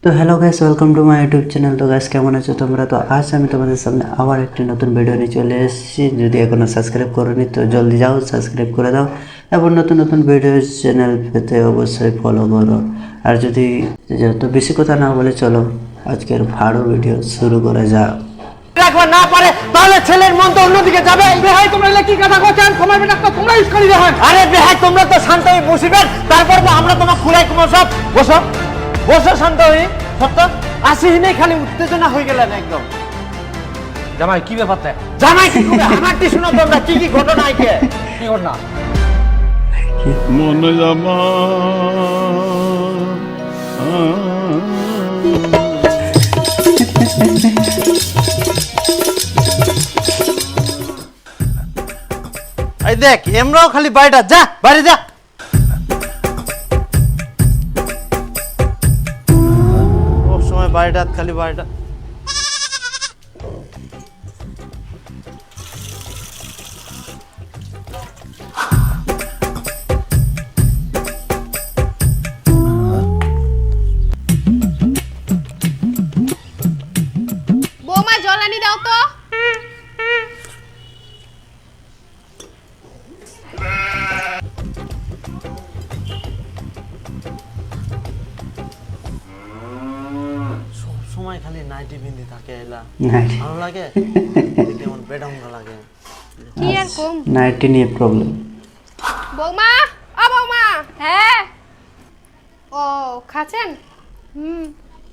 তো hello guys, welcome to my YouTube channel. তো guys, কেমন আছো তোমরা? তো আজ আমি তোমাদের সামনে আবার একটি নতুন ভিডিও নিয়ে চলে এসেছি। যদি এখনও সাবস্ক্রাইব করোনি তো জলদি যাও, সাবস্ক্রাইব করে দাও এবং নতুন নতুন ভিডিও চ্যানেল পেতে অবশ্যই ফলো করো। আর যদি তো বেশি কথা না বলে চলো আজকের ভালো ভিডিও শুরু করা যাক। রাখবা না পারে তাহলে ছেলের মন তো অন্যদিকে যাবে। বেহাই তোমরা কি কথা বলছেন? তোমার বেটা তোমরা ইস্কারি দেখেন। আরে বেহাই তোমরা তো শান্ত হয়ে বসিবেন, তারপর তো আমরা তোমার খুলাই কুমার সব বসো বসো শান্ত হয়ে। সত্য আসিহি নেই, খালি উত্তেজনা হয়ে গেলেন একদম। জামাই কি ব্যাপারটা? জামাই কি করবে? আমারটি শোনো তোমরা, কি কি ঘটনা আইকে কি কর না? মন জামা এই দেখ এমরাও খালি বাইরে যা, বাইরে যা। সব সময় বাইরে খালি বাইরে। বৌমা জলানি দাও তো। সময় খালি নাইটি বিন্দি থাকে, এলা নাইটি ভালো লাগে কেমন বেডাঙ্গা লাগে। কি আর কম। নাইটি নিয়ে প্রবলেম। বৌমা, ও বৌমা। হ্যাঁ। ও খাচ্ছেন?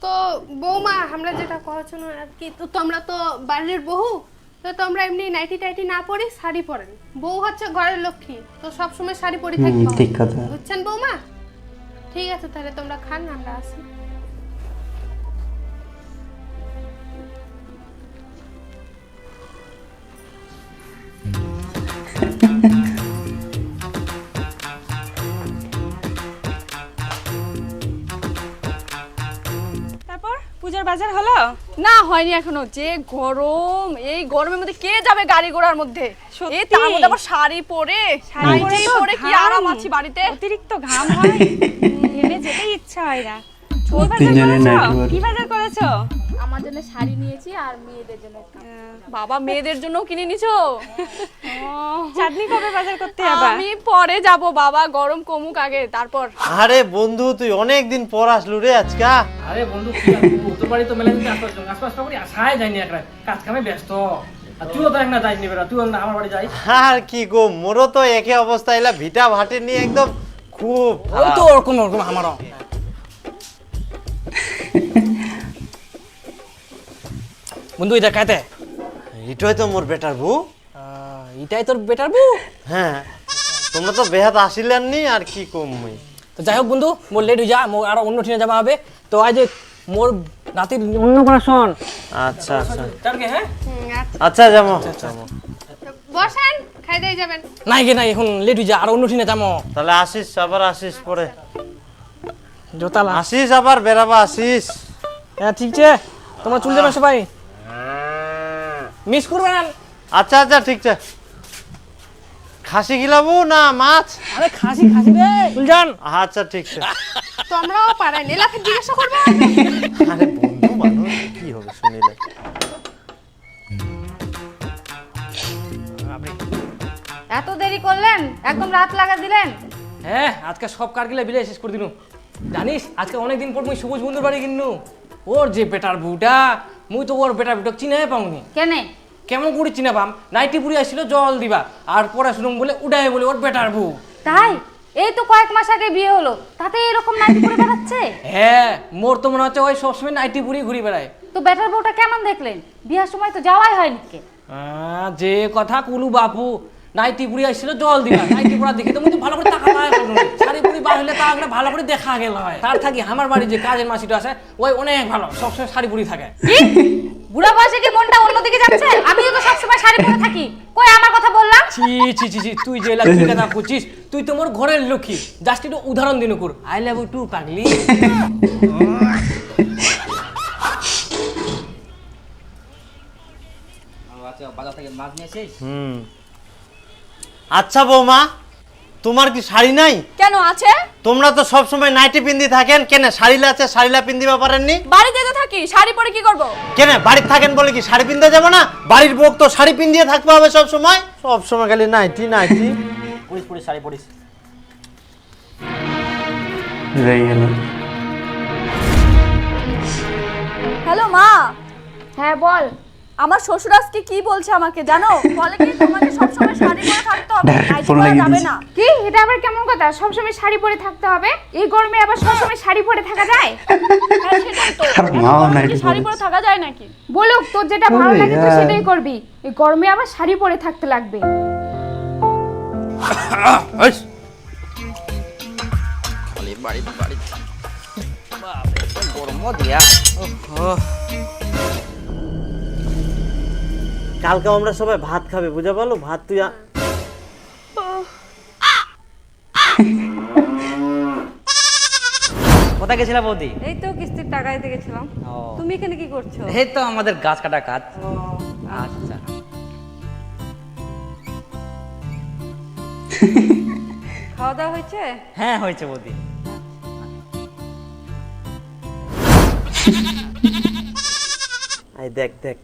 তো বৌমা আমরা যেটা করেছিল আর কি, তো তোমরা তো বাড়ির বউ, তো তোমরা এমনি নাইটি টাইটি না পরে শাড়ি পরেন। বউ হচ্ছে ঘরের লক্ষ্মী, তো সব সময় শাড়ি পরে থাকতে হবে। ঠিক কথা। বুঝছেন বৌমা? ঠিক আছে তাহলে তোমরা খান, আমরা আসি। তারপর পূজার বাজার হলো? না হয়নি এখনো, যে গরম, এই গরমের মধ্যে কে যাবে গাড়ি ঘোড়ার মধ্যে? সত্যি। এই তার মধ্যে আবার শাড়ি পরে, নাইটি তো পরে কি ঘাম, আরাম আছি বাড়িতে। অতিরিক্ত ঘাম হয়, ঘেমে যেতেই ইচ্ছা হয় না। কি বাজার তিনজনে করেছো? নাইটি পরে। কি বাজার করেছো? আমার জন্য শাড়ি নিয়েছি আর মেয়েদের জন্য একটা। বাবা মেয়েদের জন্য কিনে নিছো? চাঁদনি কবে বাজার করতে যাবা? আমি পরে যাব বাবা, গরম কমুক আগে তারপর। আরে বন্ধু তুই অনেক দিন পর আসলু রে আজকা। আরে বন্ধু কি আর করবো? তোর বাড়ি তো মেলা দিন আশপাশ করি, আসাই যায়নি একটা কাজ কামে ব্যস্ত। আর তুইও তো একটা যাইনি বেড়া, তুইও না আমার বাড়ি যাই। আর কি গো, মোরও তো একই অবস্থা, এলা ভিটা ভাটে নিয়ে একদম খুব ওই তো ওরকম ওরকম আমারও। বন্ধু এটা খাইতে এটাই তো মোর বেটার বউ। এটাই তোর বেটার বউ? হ্যাঁ, তোমরা তো বেহাত আসিলেন নি, আর কি কম মুই। তো যাই হোক বন্ধু, মোর লেট হয়ে যা, মোর আরো অন্য ঠিনে যাওয়া হবে। তো আজ মোর রাতের অন্নপ্রাশন। আচ্ছা আচ্ছা চারকে হ্যাঁ আচ্ছা যাবো যাবো। বসেন, খাই দিয়ে যাবেন। নাই গে নাই, এখন লেট হয়ে যা, আরো অন্য ঠিনে যাবো। তাহলে আসিস, আবার আসিস পরে। জোতালা আসিস আবার বেড়াবা আসিস। হ্যাঁ ঠিক আছে, তোমরা চলে যাবে সবাই, মিস করবে না। আচ্ছা আচ্ছা ঠিক আছে। খাসি গিলাবো না মাছ? আরে খাসি খাসি রে চল আচ্ছা ঠিক আছে। তোমরাও পারেন, এলাকে জিজ্ঞাসা করবো। আরে বন্ধু মানুষ কি হবে শুনিলে। এত দেরি করলেন, একদম রাত লাগা দিলেন। হ্যাঁ আজকে সব কারগিলা বিলে শেষ করে দিনু। জানিস আজকে অনেকদিন পর মুই সবুজ বন্ধুর বাড়ি কিননু। ওর যে বেটার বউটা, মুই তো ওর বেটার বউটা চিনাই পাওনি। কেনে? কেমন করে চিনা পাম? নাইটি পুরি আসছিল জল দিবা, আর পড়াশুনো বলে উড়াই বলে ওর বেটার বউ। তাই? এই তো কয়েক মাস আগে বিয়ে হলো, তাতে এরকম নাইটি পরে বেড়াচ্ছে? হ্যাঁ মোর তো মনে হচ্ছে ওই সবসময় নাইটি পুরি ঘুরি বেড়ায়। তো বেটার বউটা কেমন দেখলেন? বিয়ার সময় তো যাওয়াই হয়নি কে। যে কথা কুলু বাপু, নাইটি পুরি আসছিল জল দিবা, নাইটি পুরা দেখে তো মুই তো ভালো করে তাকা পায় করলো। শাড়ি পুরি বার হলে তা আগে ভালো করে দেখা গেল হয়। তার থাকি আমার বাড়ি যে কাজের মাসিটা আছে ওই অনেক ভালো, সবসময় শাড়ি পুরি থাকে। কি? বুড়া বয়সে কি মনটা অন্যদিকে যাচ্ছে? আমিও তো সবসময় শাড়ি পরে থাকি, কই আমার কথা বললাম? ছি ছি ছি ছি, তুই যে লাকি কথা করছিস, তুই তো মোর ঘরের লক্ষ্মী। জাস্ট একটু উদাহরণ দিন কর, আই লাভ ইউ টু পাগলি। বাজার থেকে মাছ নিয়ে এসেছিস? আচ্ছা বৌমা, তোমার কি শাড়ি নাই? কেন আছে? তোমরা তো সব সময় নাইটি পিন্দি থাকেন, কেন শাড়িলা আছে শাড়িলা পিন্দিবা পারেননি? বাড়িতে তো থাকি, শাড়ি পরে কি করব? কেন বাড়িতে থাকেন বলে কি শাড়ি পিনতে যাবো না? বাড়ির বউ তো শাড়ি পিন্দিয়ে থাকতে হবে সব সময়, সব সময় খালি নাইটি নাইটি। পড়িস পড়িস শাড়ি পড়িস। রয়ে গেল। হ্যালো মা। হ্যাঁ বল। আমার শ্বশুর আজকে কি বলছে আমাকে জানো? বলে কি তোমাকে সবসময় শাড়ি পরে থাকতে হবে, Direct নাইটি phone পরা লাগিয়ে যাবে দিয়েছে। না। কি এটা আবার কেমন কথা? সবসময় শাড়ি পরে থাকতে হবে? এই গরমে আবার সবসময় শাড়ি পরে থাকা যায়? হ্যাঁ সেটাই তো। আর মাও এখন নাইটি কি শাড়ি পরে পরে থাকা যায় নাকি? বলুক তোর যেটা ভালো ওরে লাগে তুই यार। সেটাই করবি। এই গরমে আবার শাড়ি পরে থাকতে লাগবে। কালকে আমরা সবাই ভাত খাবে, বুঝা পারলো? ভাত তুই কোথায় গেছিলা বৌদি? এই তো কিস্তির টাকা দিতে গেছিলাম। ও। তুমি এখানে কি করছো? এই তো আমাদের গাছ কাটা কাজ। আচ্ছা। খাওয়া দাওয়া হয়েছে? হ্যাঁ হয়েছে বৌদি। এই দেখ দেখ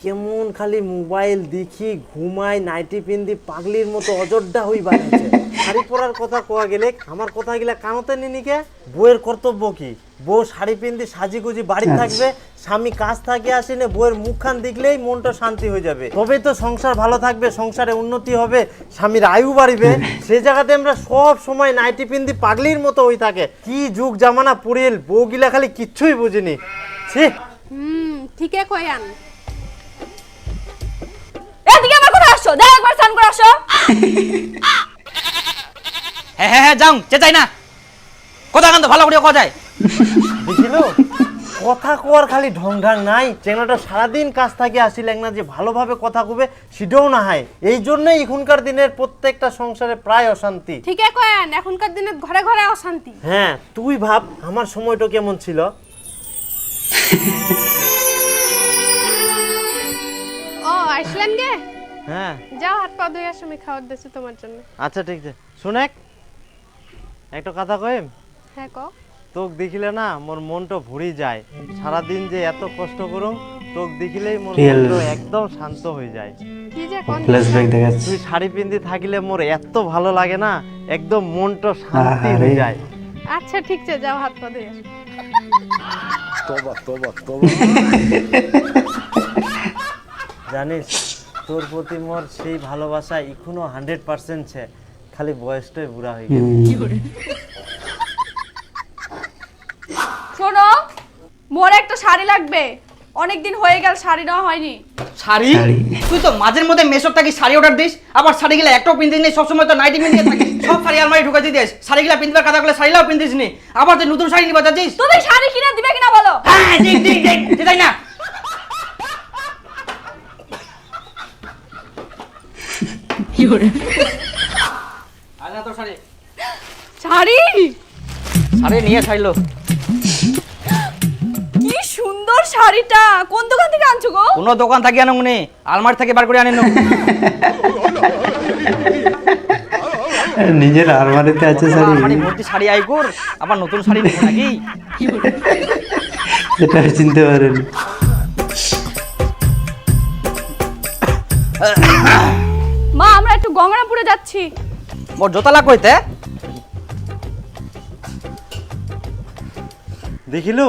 কেমন খালি মোবাইল দেখি ঘুমাই নাইটি পিন্দি পাগলির মতো অযোধ্যা হই বাড়ছে। শাড়ি পরার কথা কোয়া গেলে আমার কথা গিলা কানতে নিনিকে। বউয়ের কর্তব্য কি? বউ শাড়ি পিন্দি সাজিগুজি বাড়ি থাকবে, স্বামী কাজ থাকে আসেনে, বউয়ের মুখখান দেখলেই মনটা শান্তি হয়ে যাবে, তবেই তো সংসার ভালো থাকবে, সংসারে উন্নতি হবে, স্বামীর আয়ু বাড়বে। সেই জায়গাতে আমরা সব সময় নাইটি পিন্দি পাগলির মতো হই থাকে। কি যুগ জামানা পড়িল, বউ গিলা খালি কিচ্ছুই বুঝিনি। ছি। ঠিকই কয়ান। এদিকে আমার কথা আসছো, দেখ একবার স্নান করে আসো। হ্যাঁ হ্যাঁ হ্যাঁ যাও, চেঁচাই না। কথা কান তো ভালো করে কথা যায়। দেখিল কথা কোয়ার খালি ঢং ঢাং নাই। চেংড়াটা সারাদিন কাজ থাকে আসিলেন না যে ভালোভাবে কথা কবে সেটাও না হয়। এই জন্যই এখনকার দিনের প্রত্যেকটা সংসারে প্রায় অশান্তি। ঠিকই কয়ান, এখনকার দিনে ঘরে ঘরে অশান্তি। হ্যাঁ তুই ভাব আমার সময়টা কেমন ছিল। ও আইসলেন গে? হ্যাঁ যাও হাত পা ধুয়ে আসো, আমি খাবার দিচ্ছি তোমার জন্য। আচ্ছা ঠিক আছে। শুনেক একটা কথা কইম। হ্যাঁ কও। তোক দেখিলে না মোর মনটা ভরি যায়। সারাদিন যে এত কষ্ট করুম, তোক দেখিলেই মোর Real. মনটা একদম শান্ত হয়ে যায়। কি যে কোন ফ্ল্যাশব্যাক দেখাচ্ছে। তুই শাড়ি পিন্দি থাকিলে মোর এত ভালো লাগে না, একদম মনটা শান্তি আহারে। হয়ে যায়। আচ্ছা ঠিক আছে, যাও হাত পা ধুয়ে আসো। জানিস তোর প্রতি মোর সেই ভালোবাসা এখনো 100% ছে, খালি বয়সটাই বুড়া হয়ে গেছে। শোনো, মোর একটা শাড়ি লাগবে, অনেকদিন হয়ে গেল শাড়ি নেওয়া হয়নি। শাড়ি? শাড়ি। তুই তো মাঝের মধ্যে মেসর থাকি শাড়ি অর্ডার দিস, আবার শাড়িগুলো একটাও পিনতিস নি, সবসময় তো নাইটি পিন্ধিয়ে থাকিস। সব শাড়ি আলমারি ঢুকাই দিস, শাড়িগুলো পিনবার কথা বলে শাড়িটাও পিনতিস নি, আবার তুই নতুন শাড়ি নিবা যাচ্ছিস। তুমি শাড়ি কিনে দিবে কিনা বলো? হ্যাঁ ঠিক ঠিক ঠিক, তাই না? আর না তোর শাড়ি। শাড়ি? শাড়ি নিয়ে ছাড়লো। কি সুন্দর শাড়িটা, কোন দোকান থেকে আনছো গো? কোনো দোকান থাকি আনো মনে, আলমারি থেকে বার করে আনেন। নিজের আলমারিতে আছে শাড়ি, আলমারি ভর্তি শাড়ি আইকুর, আবার নতুন শাড়ি নেবো নাকি? এটা চিনতে পারেন। মা আমরা একটু গঙ্গারামপুরে যাচ্ছি। মোর জোতা লাগ কইতে। দেখিলো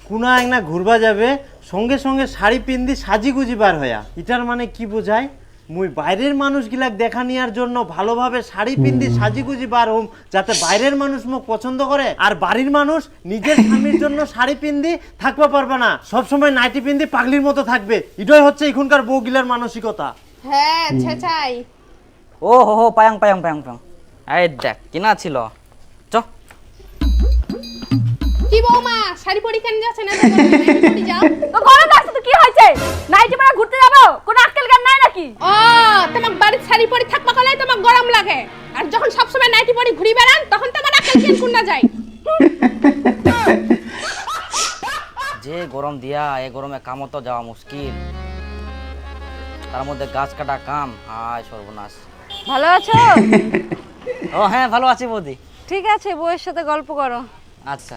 কোনা একনা ঘুরবা যাবে, সঙ্গে সঙ্গে শাড়ি পিন্দি সাজিগুজি বার হয়া। এটার মানে কি বোঝায়? মুই বাইরের মানুষগুলাক দেখা নেওয়ার জন্য ভালোভাবে শাড়ি পিন্দি সাজিগুজি বার হম, যাতে বাইরের মানুষ মোক পছন্দ করে। আর বাড়ির মানুষ নিজের স্বামীর জন্য শাড়ি পিন্দি থাকবা পারবে না, সবসময় নাইটি পিন্দি পাগলির মতো থাকবে। এটাই হচ্ছে এখনকার বউগিলার মানসিকতা। হ্যাঁ ছেছাই। ও হো হো, পায়াং পায়াং পায়াং পায়াং। এই দেখ কিনা ছিল। চ। কি বৌমা শাড়ি পরি কেন যাচ্ছে না? পরি যাও। তো গরম লাগছে তো কি হয়েছে? নাইটি পরে ঘুরতে যাবো, কোন আক্কেল জ্ঞান নাই নাকি? ও তোমার বাড়ির শাড়ি পরি থাকবা কলাই তোমার গরম লাগে, আর যখন সব সময় নাইটি পরি ঘুরি বেড়ান তখন তোমার আকাল কেন কোন না যায়। যে গরম দিয়া, এই গরমে কামও তো যাওয়া মুশকিল, তার মধ্যে গাছ কাটা কাম। আয় সর্বনাশ। ভালো আছো? ও হ্যাঁ ভালো আছি বৌদি। ঠিক আছে, বউয়ের সাথে গল্প করো। আচ্ছা,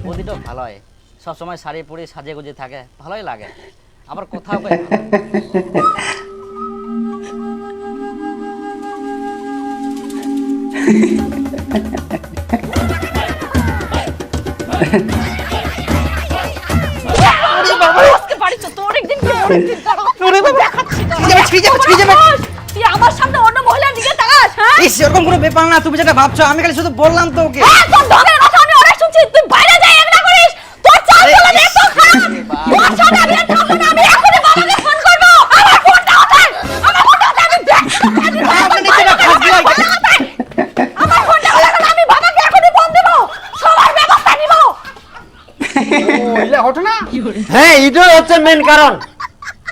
বৌদিটাও ভালো হয়, সবসময় শাড়ি পরে সাজে গুজে থাকে, ভালোই লাগে, আবার কোথাও কয় ভালো। আজকে বাড়ি চল, তোর একদিন কি অনেকদিন দাঁড়া। দেখাচ্ছি দাঁড়া। ছিঁড়ে যাবে। তুই আমার সামনে অন্য মহিলার দিকে তাকাস, হ্যাঁ? ইস, এরকম কোনো ব্যাপার না, তুমি যেটা ভাবছো, আমি খালি শুধু বললাম তো ওকে। হ্যাঁ, তোর ঢঙের কথা আমি অনেক শুনছি, তুই বাইরে যাই এগুলা করিস। তোর চাল চলন এত খারাপ। তোর সাথে আমি আর থাকবো না, আমি এখনই বাবাকে ফোন করবো। আমার ফোনটা কোথায়? আমার ফোনটা কোথায়? আমি দেখতে পাচ্ছি না। আপনি যেটা ভাবছো, আমার ফোনটা কোথায়? আমি বাবাকে এখনই ফোন দেবো, সবার ব্যবস্থা নিব। হ্যাঁ, এটাই হচ্ছে মেন কারণ।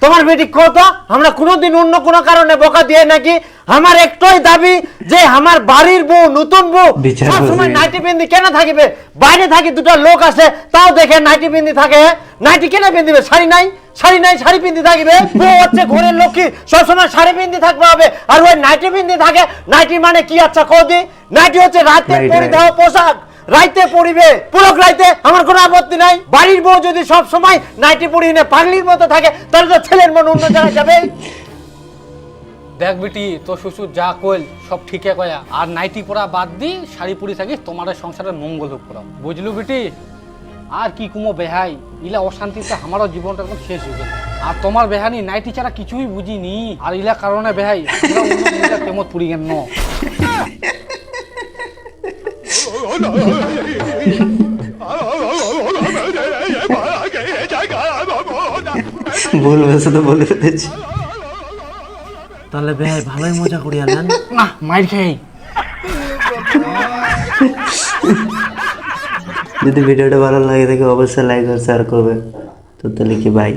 তোমার বেটি কত আমরা কোনোদিন অন্য কোনো কারণে বকা দিয়ে নাকি? আমার একটাই দাবি যে আমার বাড়ির বউ, নতুন বউ বিচার সবসময় করবে। নাইটি পিন্দি কেন থাকিবে? বাইরে থাকি দুটো লোক আসে, তাও দেখে নাইটি পিন্দি থাকে। নাইটি কেন পিন্দিবে? শাড়ি নাই, শাড়ি নাই, শাড়ি পিন্দি থাকিবে। বউ হচ্ছে ঘরের লক্ষ্মী, সবসময় শাড়ি পিন্দি থাকবে হবে, আর ওই নাইটি পিন্দি থাকে। নাইটি মানে কি? আচ্ছা কদি, নাইটি হচ্ছে রাতে Right, পরিধান right. পোশাক, রাইতে পরিবে, পুরো রাইতে, আমার কোনো আপত্তি নাই। বাড়ির বউ যদি সব সময় নাইটি পরিয়ে নে পাগলির মতো থাকে, তাহলে তো ছেলের মন অন্য জায়গায় যাবে। দেখ বেটি, তোর শ্বশুর যা কইল সব ঠিকই কয়া, আর নাইটি পরা বাদ দি শাড়ি পরি থাকিস, তোমার সংসারের মঙ্গল হোক করা, বুঝলু বেটি? আর কি কুমো বেহাই, ইলা অশান্তিতে আমারও জীবনটা একদম শেষ হয়ে গেল। আর তোমার বেহানি নাইটি ছাড়া কিছুই বুঝিনি, আর ইলা কারণে বেহাই আমরা অন্য মহিলা কেমন পুরি গেল। ভুল বসে তো বলে ফেলেছি। তাহলে বেহাই ভালোই মজা করি আলেন না মাইর খেয়ে। যদি ভিডিওটা ভালো লাগে থাকে অবশ্যই লাইক আর শেয়ার করবে। তো তাহলে কি ভাই?